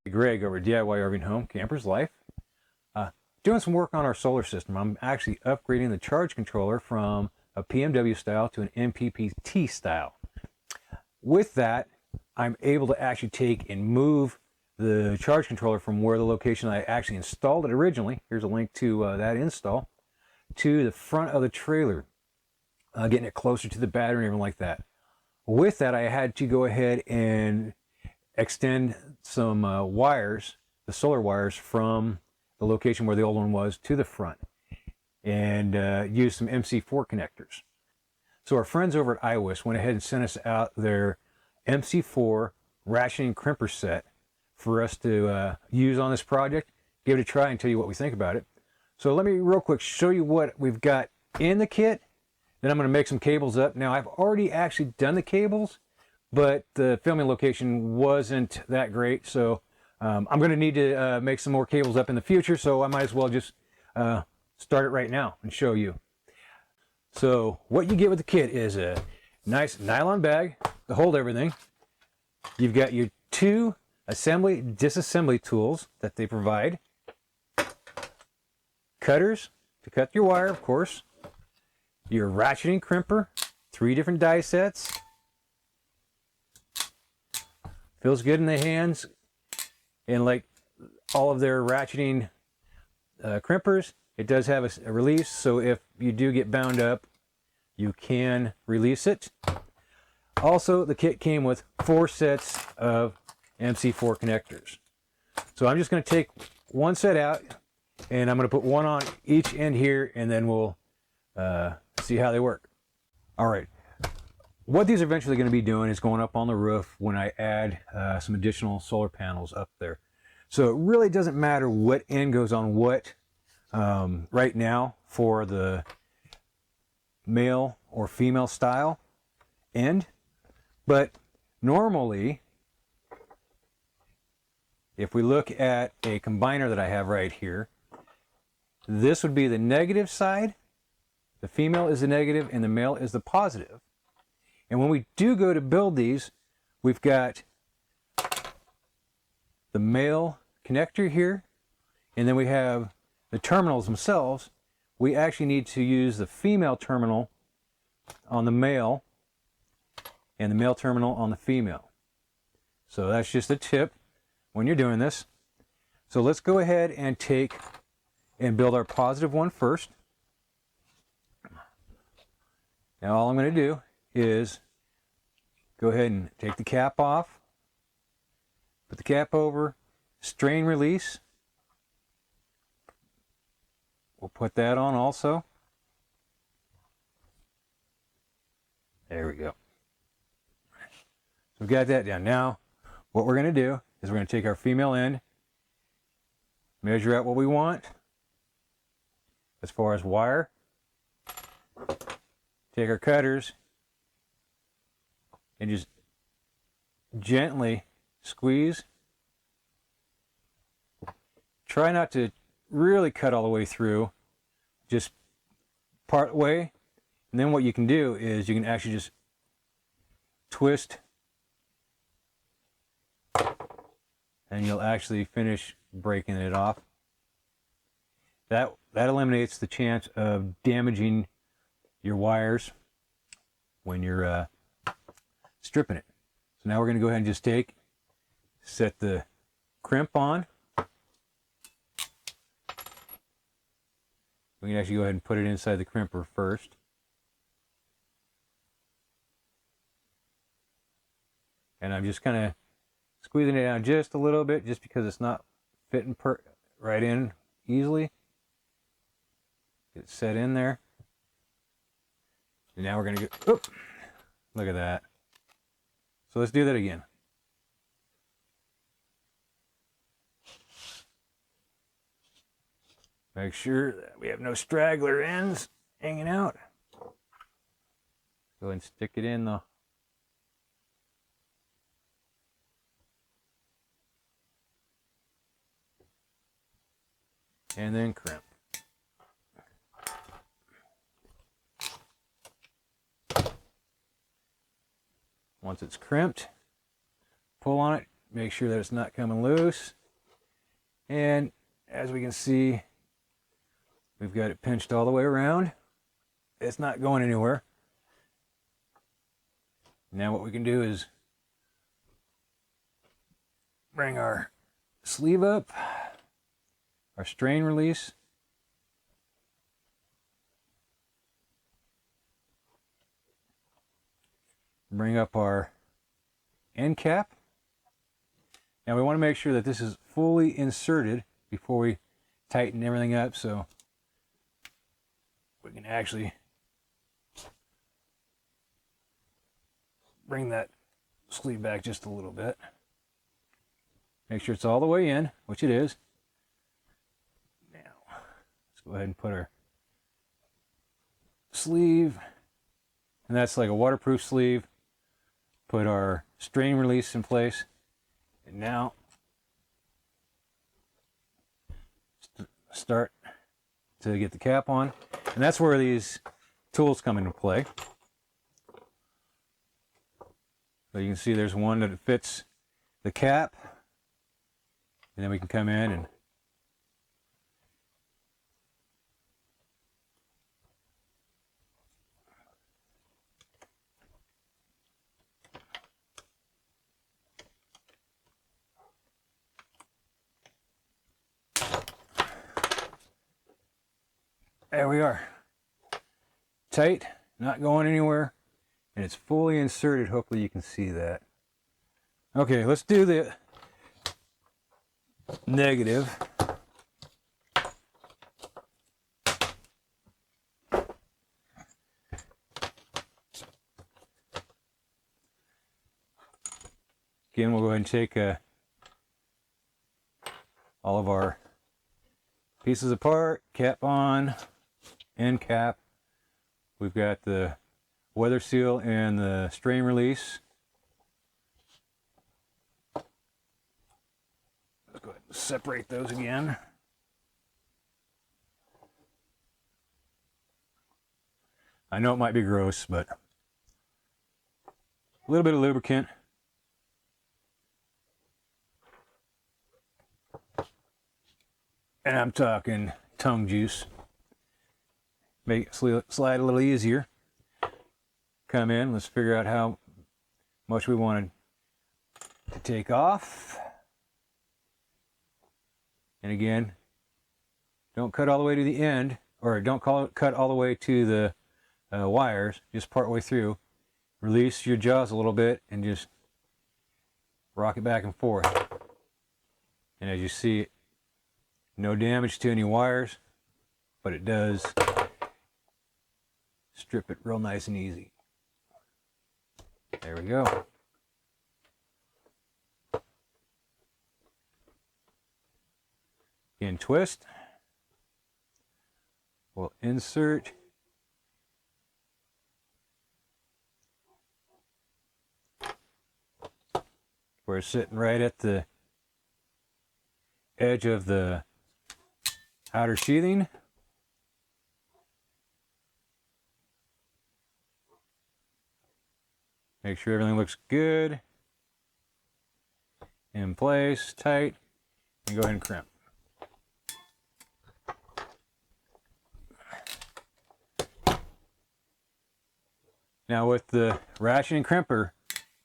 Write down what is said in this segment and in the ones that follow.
Greg over at DIY RV and Home Camper's Life. Doing some work on our solar system. I'm actually upgrading the charge controller from a PMW style to an MPPT style. With that, I'm able to actually take and move the charge controller from where the location I actually installed it originally, here's a link to that install, to the front of the trailer, getting it closer to the battery and everything like that. With that, I had to go ahead and extend some wires, the solar wires, from the location where the old one was to the front, and use some MC4 connectors. So our friends over at IWISS went ahead and sent us out their MC4 rationing crimper set for us to use on this project. Give it a try and tell you what we think about it. So let me real quick show you what we've got in the kit. Then I'm going to make some cables up. Now I've already actually done the cables, but the filming location wasn't that great, so I'm going to need to make some more cables up in the future, so I might as well just start it right now and show you. So what you get with the kit is a nice nylon bag to hold everything. You've got your two assembly disassembly tools that they provide. Cutters to cut your wire, of course. Your ratcheting crimper, 3 different die sets. Feels good in the hands. And like all of their ratcheting crimpers, it does have a release, so if you do get bound up, you can release it. Also, the kit came with 4 sets of MC4 connectors. So I'm just going to take one set out, and I'm going to put one on each end here, and then we'll see how they work. All right. What these are eventually going to be doing is going up on the roof when I add some additional solar panels up there. So it really doesn't matter what end goes on what right now for the male or female style end. But normally, if we look at a combiner that I have right here, this would be the negative side. The female is the negative and the male is the positive. And when we do go to build these, we've got the male connector here, and then we have the terminals themselves. We actually need to use the female terminal on the male and the male terminal on the female. So that's just a tip when you're doing this. So let's go ahead and take and build our positive one first. Now all I'm going to do is go ahead and take the cap off, put the cap over, strain release. We'll put that on also. There we go. So we've got that down. Now what we're going to do is we're going to take our female end, measure out what we want as far as wire, take our cutters, and just gently squeeze. Try not to really cut all the way through, just part way. And then what you can do is you can actually just twist, and you'll actually finish breaking it off. That eliminates the chance of damaging your wires when you're stripping it. So now we're going to go ahead and just set the crimp on. We can actually go ahead and put it inside the crimper first. And I'm just kind of squeezing it down just a little bit, just because it's not fitting right in easily. Get it set in there. And now we're going to go, oop, look at that. So let's do that again. Make sure that we have no straggler ends hanging out. Go ahead and stick it in the and then crimp. Once it's crimped, pull on it, make sure that it's not coming loose. And as we can see, we've got it pinched all the way around. It's not going anywhere. Now what we can do is bring our sleeve up, our strain release. Bring up our end cap. Now we want to make sure that this is fully inserted before we tighten everything up, so we can actually bring that sleeve back just a little bit. Make sure it's all the way in, which it is. Now, let's go ahead and put our sleeve, and that's like a waterproof sleeve. Put our strain release in place, and now start to get the cap on, and that's where these tools come into play. So you can see there's one that fits the cap, and then we can come in and there we are. Tight, not going anywhere, and it's fully inserted. Hopefully you can see that. Okay, let's do the negative. Again, we'll go ahead and take all of our pieces apart, cap on, end cap. We've got the weather seal and the strain release. Let's go ahead and separate those again. I know it might be gross, but a little bit of lubricant. And I'm talking tongue juice. Make it slide a little easier. Come in, let's figure out how much we wanted to take off. And again, don't cut all the way to the end, or don't cut all the way to the wires, just part way through. Release your jaws a little bit and just rock it back and forth. And as you see, no damage to any wires, but it does strip it real nice and easy. There we go. Again, twist. We'll insert. We're sitting right at the edge of the outer sheathing. Make sure everything looks good, in place, tight, and go ahead and crimp. Now with the ratcheting crimper,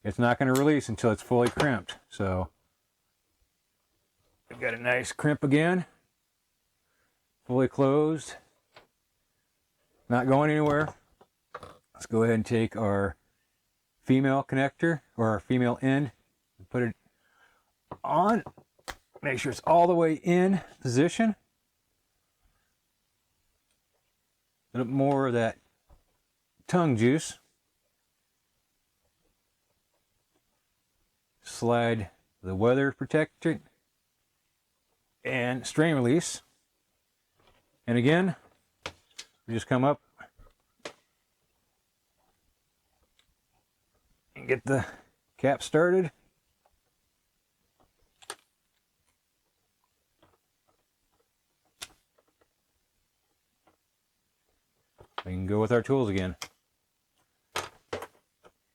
it's not going to release until it's fully crimped. So we've got a nice crimp again, fully closed, not going anywhere. Let's go ahead and take our female connector, or our female end, and put it on. Make sure it's all the way in position. A little more of that tongue juice. Slide the weather protector and strain release. And again, we just come up and get the cap started. We can go with our tools again.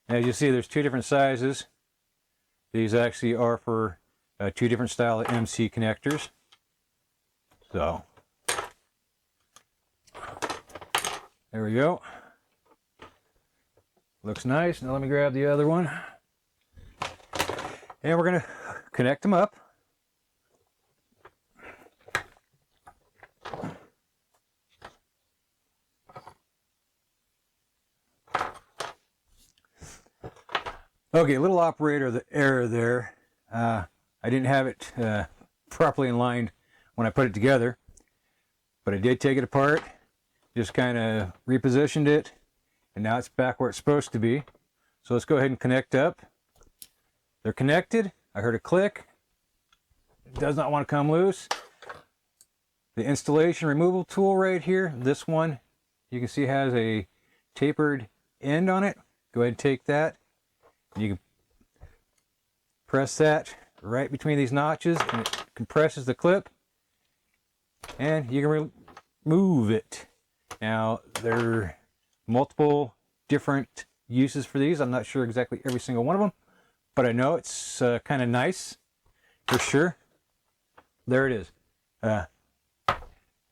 As you see, there's two different sizes. These actually are for two different style of MC connectors. So there we go. Looks nice. Now let me grab the other one. And we're going to connect them up. Okay, a little operator error there. I didn't have it properly in line when I put it together, but I did take it apart, just kind of repositioned it, and now it's back where it's supposed to be. So let's go ahead and connect up. They're connected. I heard a click. It does not want to come loose. The installation removal tool right here, this one, you can see has a tapered end on it. Go ahead and take that. You can press that right between these notches and it compresses the clip, and you can remove it. Now there are multiple different uses for these. I'm not sure exactly every single one of them, but I know it's kind of nice for sure. There it is.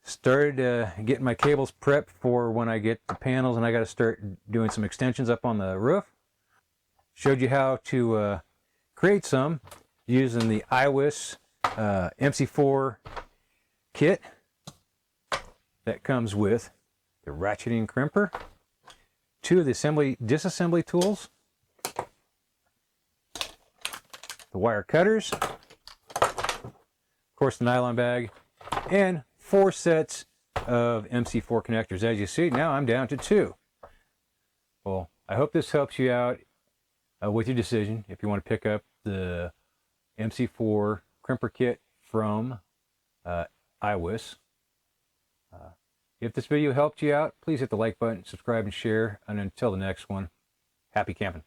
Started getting my cables prepped for when I get the panels and I got to start doing some extensions up on the roof. Showed you how to create some using the IWISS MC4 kit that comes with the ratcheting crimper, 2 of the disassembly tools, the wire cutters, of course the nylon bag, and 4 sets of MC4 connectors. As you see, now I'm down to 2. Well, I hope this helps you out with your decision if you want to pick up the MC4 crimper kit from IWISS. If this video helped you out, please hit the like button, subscribe, and share. And until the next one, happy camping.